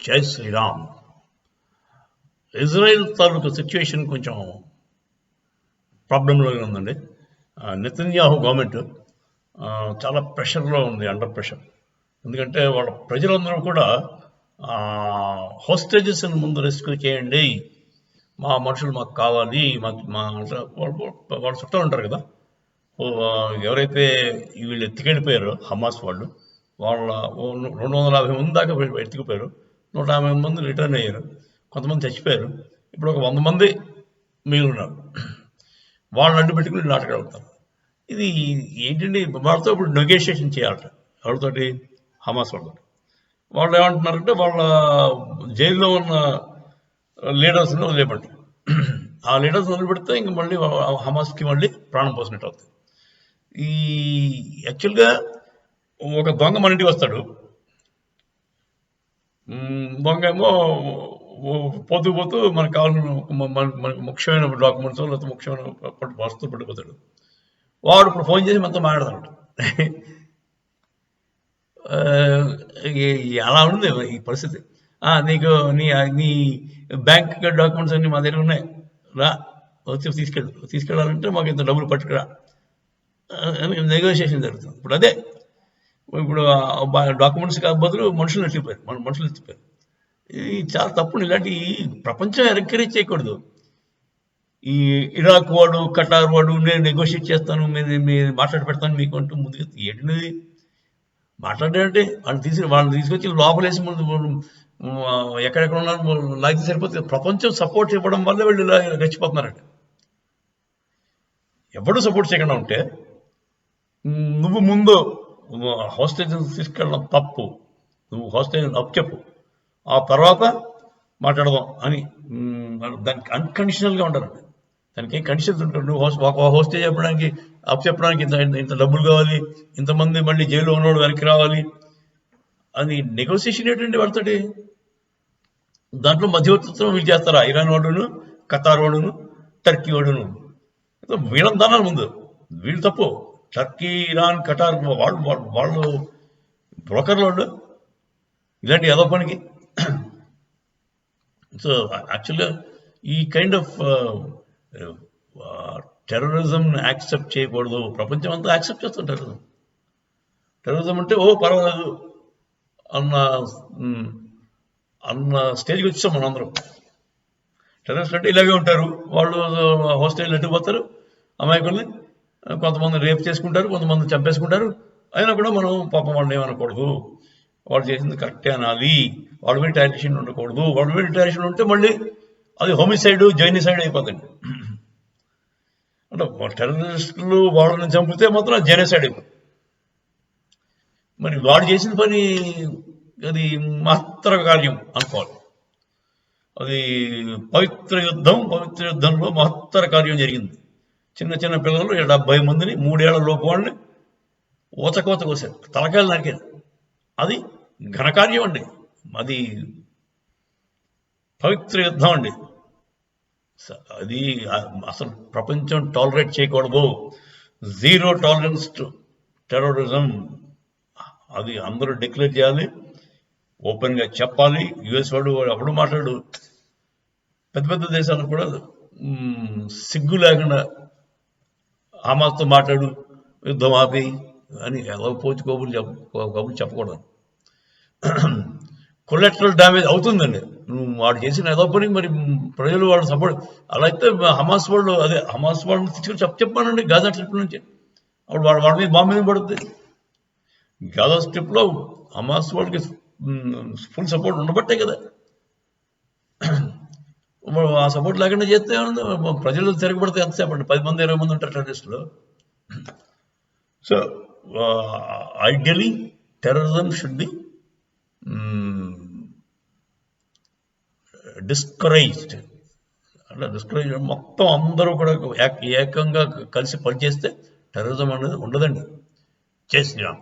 జై శ్రీరామ్. ఇజ్రాయెల్ తాలూకు సిచ్యువేషన్ కొంచెం ప్రాబ్లంలోనే ఉందండి. నెతన్యాహు గవర్నమెంట్ చాలా ప్రెషర్లో ఉంది, అండర్ ప్రెషర్. ఎందుకంటే వాళ్ళ ప్రజలందరూ కూడా హోస్టేజెస్ ముందు రెస్క్యూ చేయండి, మా మనుషులు మాకు కావాలి, మా వాళ్ళు చుట్టాలు ఉంటారు కదా, ఎవరైతే వీళ్ళు ఎత్తుకెళ్ళిపోయారో హమాస్ వాళ్ళు, వాళ్ళ 250 మంది దాకా ఎత్తుకుపోయారు. 150 మంది రిటర్న్ అయ్యారు, కొంతమంది చచ్చిపోయారు. ఇప్పుడు ఒక 100 మంది మిగిలిన్నారు. వాళ్ళని అడ్డు పెట్టుకుని నాటకాడుతారు. ఇది ఏంటండి, వాళ్ళతో ఇప్పుడు నెగోషియేషన్ చేయాలట. ఎవరితోటి? హమాస్ వాళ్ళతో. వాళ్ళు ఏమంటున్నారంటే వాళ్ళ జైల్లో ఉన్న లీడర్స్ని వదిలేపంటారు. ఆ లీడర్స్ వదిలిపెడితే ఇంక మళ్ళీ హమాస్కి మళ్ళీ ప్రాణం పోసినట్టు అవుతుంది. ఈ యాక్చువల్గా ఒక దొంగ మన ఇంటికి వస్తాడు. దొంగ ఏమో పోతూ మనకు కావాల్సిన మనకు ముఖ్యమైన డాక్యుమెంట్స్ లేకపోతే ముఖ్యమైన వస్తువులు పట్టుకుపోతాడు. వాడు ఇప్పుడు ఫోన్ చేసి మనతో మాట్లాడతాడు. అలా ఉంది ఈ పరిస్థితి. నీకు నీ బ్యాంక్ డాక్యుమెంట్స్ అన్ని మా దగ్గర ఉన్నాయి, రా వచ్చి తీసుకెళ్ళాలంటే మాకు ఇంత డబ్బులు పట్టుకురా అని నెగోషియేషన్ జరుగుతుంది. ఇప్పుడు అదే, ఇప్పుడు డాక్యుమెంట్స్ బదులు మనుషులు ఎత్తిపోయారు. ఇది చాలా తప్పుడు. ఇలాంటి ప్రపంచం ఎంకరేజ్ చేయకూడదు. ఈ ఇరాక్ వాడు, కటార్ వాడు నేను నెగోషియేట్ చేస్తాను, మీరు మాట్లాడి పెడతాను మీకు అంటూ ముందుకు ఏంటిది మాట్లాడారంటే వాళ్ళని తీసుకొచ్చి లోపలేసి ఎక్కడెక్కడ ఉన్నారు లాగితే సరిపోతుంది. ప్రపంచం సపోర్ట్ ఇవ్వడం వల్ల వీళ్ళు ఇలా రెచ్చిపోతున్నారండి. ఎవడు సపోర్ట్ చేయకుండా ఉంటే నువ్వు ముందు హోస్టేజ్ తీసుకెళ్ళడం తప్పు, నువ్వు హోస్టేజ్ అప్పచెప్పు, ఆ తర్వాత మాట్లాడదాం అని దానికి అన్కండిషనల్గా ఉండాలండి. దానికి ఏం కండిషన్స్ ఉంటారు. నువ్వు ఒక హోస్టేజ్ అప్పచెప్పడానికి ఇంత డబ్బులు కావాలి, ఇంతమంది మళ్ళీ జైల్లో ఉన్నవాడు వెనక్కి రావాలి అని నెగోసియేషన్ ఏంటండి వాళ్ళతోటి? దాంట్లో మధ్యవర్తిత్వం వీళ్ళు చేస్తారా? ఇరాన్ వాడును, ఖతార్ వాడును, టర్కీ వాడును. వీళ్ళని దానాలు ముందు వీళ్ళు తప్పు. టర్కీ, ఇరాన్, ఖటార్ వాళ్ళు బ్రోకర్లు వాళ్ళు ఇలాంటి ఏదో పనికి. సో యాక్చువల్గా ఈ కైండ్ ఆఫ్ టెర్రరిజం యాక్సెప్ట్ చేయకూడదు. ప్రపంచం అంతా యాక్సెప్ట్ చేస్తుంది టెర్రరిజం అంటే పర్వాలేదు అన్న స్టేజ్కి వచ్చాం మనం అందరం. టెర్రరిస్ట్ అంటే ఇలాగే ఉంటారు, వాళ్ళు హోస్టైల్ ఎట్టుకుపోతారు, అమాయకుల్ని కొంతమంది రేప్ చేసుకుంటారు, కొంతమంది చంపేసుకుంటారు. అయినా కూడా మనం పాపం వాళ్ళని ఏమనకూడదు, వాళ్ళు చేసింది కరెక్టే అనాలి, వాళ్ళ మీద టారిషన్ ఉండకూడదు. వాళ్ళ మీద టారిషన్ ఉంటే మళ్ళీ అది హోమిసైడ్, జైనిసైడ్ అయిపోతుంది. అంటే టెర్రరిస్టులు వాళ్ళని చంపితే మాత్రం జెనోసైడ్ అయిపోతుంది. మరి వాడు చేసిన పని అది మహత్తర కార్యం అనుకోవాలి. అది పవిత్ర యుద్ధంలో మహత్తర కార్యం జరిగింది. చిన్న పిల్లలు 70 మందిని 3 ఏళ్ల లోపు వాళ్ళని ఊచకోత కోసారు, తలకాయలు నరికారు. అది ఘనకార్యం అండి, అది పవిత్ర యుద్ధం అండి. అది అసలు ప్రపంచం టాలరేట్ చేయకూడదు. 0 టాలరెన్స్ టు టెర్రరిజం. అది అందరూ డిక్లేర్ చేయాలి, ఓపెన్గా చెప్పాలి. యుఎస్ వాడు అప్పుడు మాట్లాడు, పెద్ద దేశాలకు కూడా సిగ్గు లేకుండా హమాస్తో మాట్లాడు, యుద్ధం ఆపి అని ఎలా పోచి కబుర్లు చెప్పకూడదు. కొలెటరల్ డ్యామేజ్ అవుతుందండి. నువ్వు వాడు చేసిన ఏదో పని మరి ప్రజలు వాళ్ళు సపోర్ట్. అలా అయితే హమాస్ వాళ్ళని తీసుకొని చెప్పానండి గాజా స్ట్రిప్ నుంచి. అప్పుడు వాళ్ళ మీద బాంబు మీద పడుతుంది. గాజా స్ట్రిప్లో హమాస్ వాళ్ళకి ఫుల్ సపోర్ట్ ఉండబట్టే కదా. ఆ సపోర్ట్ లేకుండా చేస్తే ప్రజలు తిరగబడితే ఎంతసేపండి? 10 మంది 20 మంది ఉంటారు టెర్రరిస్టులు. So ideally terrorism should be discouraged. అంటే డిస్కరేజ్ మొత్తం అందరూ కూడా ఏకంగా కలిసి పనిచేస్తే టెర్రరిజం అనేది ఉండదండి. జై శ్రీరామ్.